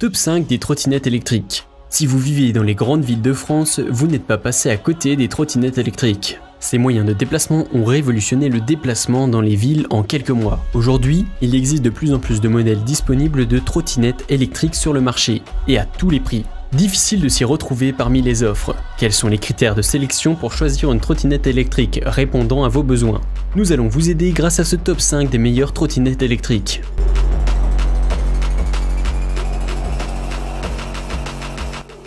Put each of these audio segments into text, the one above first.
Top 5 des trottinettes électriques. Si vous vivez dans les grandes villes de France, vous n'êtes pas passé à côté des trottinettes électriques. Ces moyens de déplacement ont révolutionné le déplacement dans les villes en quelques mois. Aujourd'hui, il existe de plus en plus de modèles disponibles de trottinettes électriques sur le marché, et à tous les prix. Difficile de s'y retrouver parmi les offres. Quels sont les critères de sélection pour choisir une trottinette électrique répondant à vos besoins? Nous allons vous aider grâce à ce top 5 des meilleures trottinettes électriques.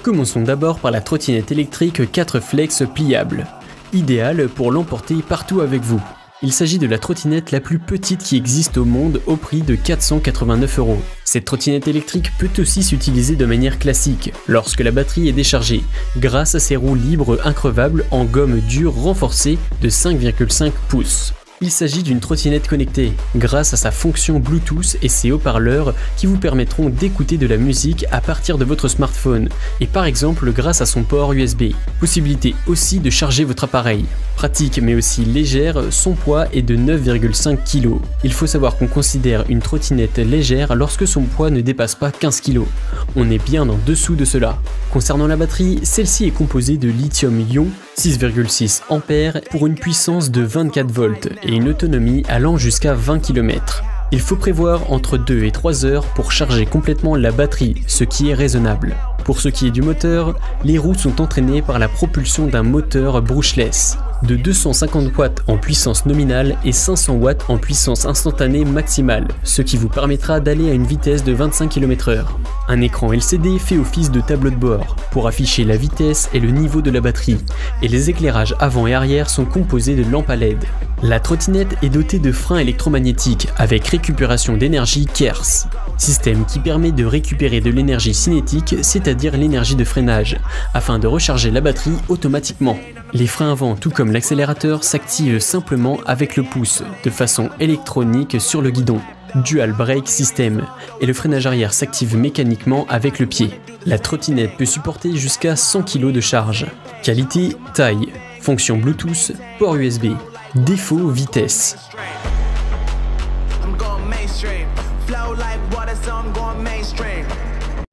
Commençons d'abord par la trottinette électrique 4 Flex pliable, idéale pour l'emporter partout avec vous. Il s'agit de la trottinette la plus petite qui existe au monde au prix de 489 €. Cette trottinette électrique peut aussi s'utiliser de manière classique, lorsque la batterie est déchargée, grâce à ses roues libres increvables en gomme dure renforcée de 5,5 pouces. Il s'agit d'une trottinette connectée, grâce à sa fonction Bluetooth et ses haut-parleurs qui vous permettront d'écouter de la musique à partir de votre smartphone, et par exemple grâce à son port USB. Possibilité aussi de charger votre appareil. Pratique mais aussi légère, son poids est de 9,5 kg. Il faut savoir qu'on considère une trottinette légère lorsque son poids ne dépasse pas 15 kg. On est bien en dessous de cela. Concernant la batterie, celle-ci est composée de lithium-ion 6,6 A pour une puissance de 24 volts et une autonomie allant jusqu'à 20 km. Il faut prévoir entre 2 et 3 heures pour charger complètement la batterie, ce qui est raisonnable. Pour ce qui est du moteur, les roues sont entraînées par la propulsion d'un moteur brushless de 250 watts en puissance nominale et 500 watts en puissance instantanée maximale, ce qui vous permettra d'aller à une vitesse de 25 km/h. Un écran LCD fait office de tableau de bord pour afficher la vitesse et le niveau de la batterie, et les éclairages avant et arrière sont composés de lampes à LED. La trottinette est dotée de freins électromagnétiques avec récupération d'énergie KERS, système qui permet de récupérer de l'énergie cinétique, c'est-à-dire l'énergie de freinage, afin de recharger la batterie automatiquement. Les freins avant, tout comme l'accélérateur, s'activent simplement avec le pouce, de façon électronique sur le guidon. Dual Brake System, et le freinage arrière s'active mécaniquement avec le pied. La trottinette peut supporter jusqu'à 100 kg de charge. Qualité, taille, fonction Bluetooth, port USB. Défaut, vitesse.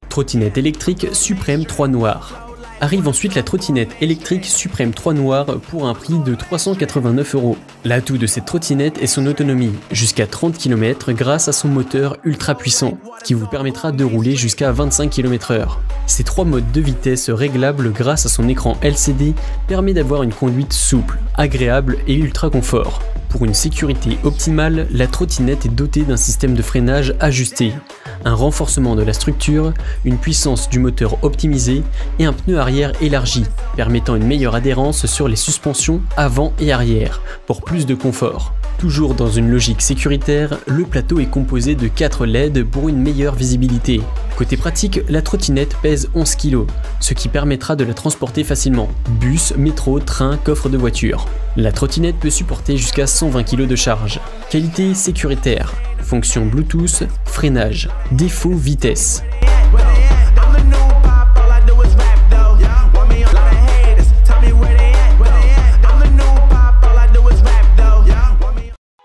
Trottinette électrique Supreme 3 Noir. Arrive ensuite la trottinette électrique Supreme 3 Noir pour un prix de 389 €. L'atout de cette trottinette est son autonomie, jusqu'à 30 km grâce à son moteur ultra puissant, qui vous permettra de rouler jusqu'à 25 km/h. Ces 3 modes de vitesse réglables grâce à son écran LCD permet d'avoir une conduite souple, agréable et ultra confort. Pour une sécurité optimale, la trottinette est dotée d'un système de freinage ajusté, un renforcement de la structure, une puissance du moteur optimisée et un pneu arrière élargi, permettant une meilleure adhérence sur les suspensions avant et arrière, pour plus de confort. Toujours dans une logique sécuritaire, le plateau est composé de 4 LED pour une meilleure visibilité. Côté pratique, la trottinette pèse 11 kg, ce qui permettra de la transporter facilement. Bus, métro, train, coffre de voiture. La trottinette peut supporter jusqu'à 120 kg de charge. Qualité sécuritaire. Fonction Bluetooth, freinage. Défaut, vitesse.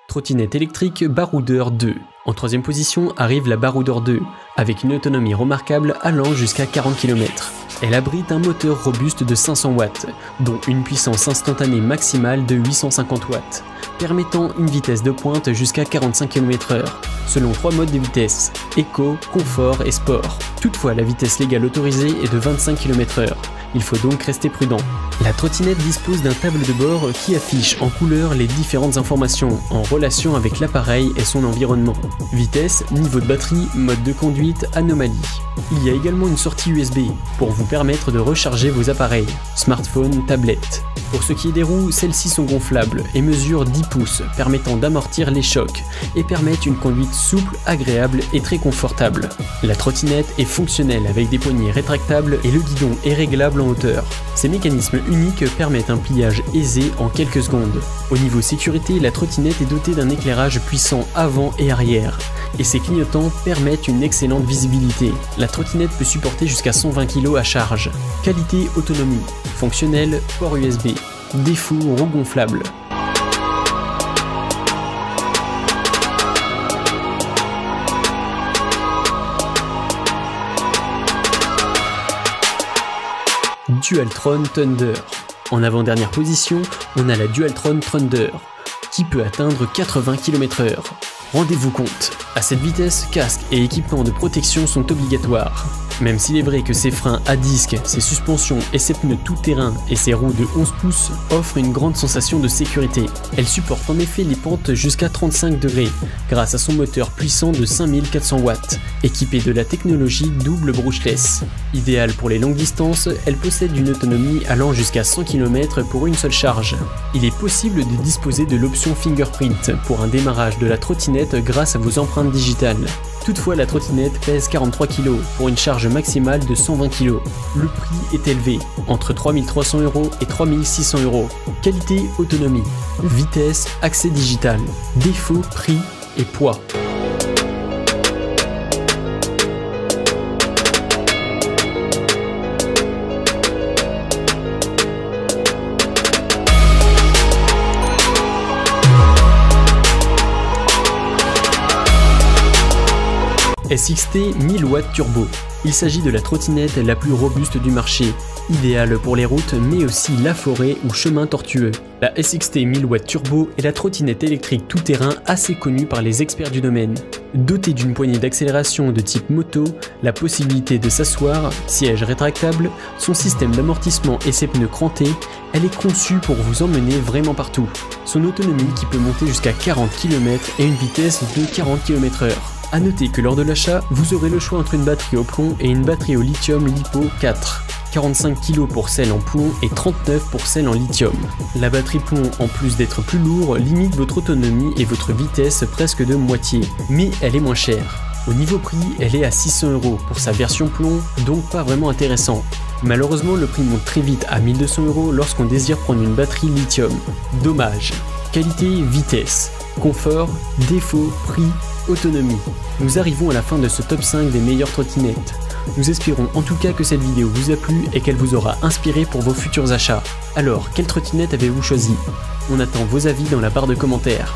Trottinette électrique Baroudeur 2. En troisième position arrive la Baroudeur 2, avec une autonomie remarquable allant jusqu'à 40 km. Elle abrite un moteur robuste de 500 watts, dont une puissance instantanée maximale de 850 watts, permettant une vitesse de pointe jusqu'à 45 km/h, selon 3 modes de vitesse, éco, confort et sport. Toutefois, la vitesse légale autorisée est de 25 km/h. Il faut donc rester prudent. La trottinette dispose d'un tableau de bord qui affiche en couleur les différentes informations en relation avec l'appareil et son environnement. Vitesse, niveau de batterie, mode de conduite, anomalie. Il y a également une sortie USB pour vous permettre de recharger vos appareils, smartphone, tablette. Pour ce qui est des roues, celles-ci sont gonflables et mesurent 10 pouces, permettant d'amortir les chocs et permettent une conduite souple, agréable et très confortable. La trottinette est fonctionnelle avec des poignées rétractables et le guidon est réglable en hauteur. Ces mécanismes uniques permettent un pliage aisé en quelques secondes. Au niveau sécurité, la trottinette est dotée d'un éclairage puissant avant et arrière, et ses clignotants permettent une excellente visibilité. La trottinette peut supporter jusqu'à 120 kg à charge. Qualité, autonomie, fonctionnel, port USB. Défaut, roue gonflable. Dualtron Thunder. En avant-dernière position, on a la Dualtron Thunder, qui peut atteindre 80 km/h. Rendez-vous compte, à cette vitesse, casque et équipement de protection sont obligatoires. Même s'il est vrai que ses freins à disque, ses suspensions et ses pneus tout-terrain et ses roues de 11 pouces offrent une grande sensation de sécurité. Elle supporte en effet les pentes jusqu'à 35 degrés grâce à son moteur puissant de 5400 watts, équipé de la technologie double brushless. Idéale pour les longues distances, elle possède une autonomie allant jusqu'à 100 km pour une seule charge. Il est possible de disposer de l'option Fingerprint pour un démarrage de la trottinette grâce à vos empreintes digitales. Toutefois, la trottinette pèse 43 kg pour une charge maximale de 120 kg. Le prix est élevé, entre 3300 € et 3600 €. Qualité, autonomie, vitesse, accès digital, défaut, prix et poids. SXT 1000 watts turbo. Il s'agit de la trottinette la plus robuste du marché, idéale pour les routes mais aussi la forêt ou chemins tortueux. La SXT 1000 watts turbo est la trottinette électrique tout-terrain assez connue par les experts du domaine. Dotée d'une poignée d'accélération de type moto, la possibilité de s'asseoir, siège rétractable, son système d'amortissement et ses pneus crantés, elle est conçue pour vous emmener vraiment partout. Son autonomie qui peut monter jusqu'à 40 km et une vitesse de 40 km/h. A noter que lors de l'achat, vous aurez le choix entre une batterie au plomb et une batterie au lithium LiPo 4. 45 kg pour celle en plomb et 39 pour celle en lithium. La batterie plomb, en plus d'être plus lourde, limite votre autonomie et votre vitesse presque de moitié, mais elle est moins chère. Au niveau prix, elle est à 600 € pour sa version plomb, donc pas vraiment intéressant. Malheureusement, le prix monte très vite à 1200 € lorsqu'on désire prendre une batterie lithium. Dommage. Qualité, vitesse, confort, défaut, prix, autonomie. Nous arrivons à la fin de ce top 5 des meilleures trottinettes. Nous espérons en tout cas que cette vidéo vous a plu et qu'elle vous aura inspiré pour vos futurs achats. Alors, quelle trottinette avez-vous choisi? On attend vos avis dans la barre de commentaires.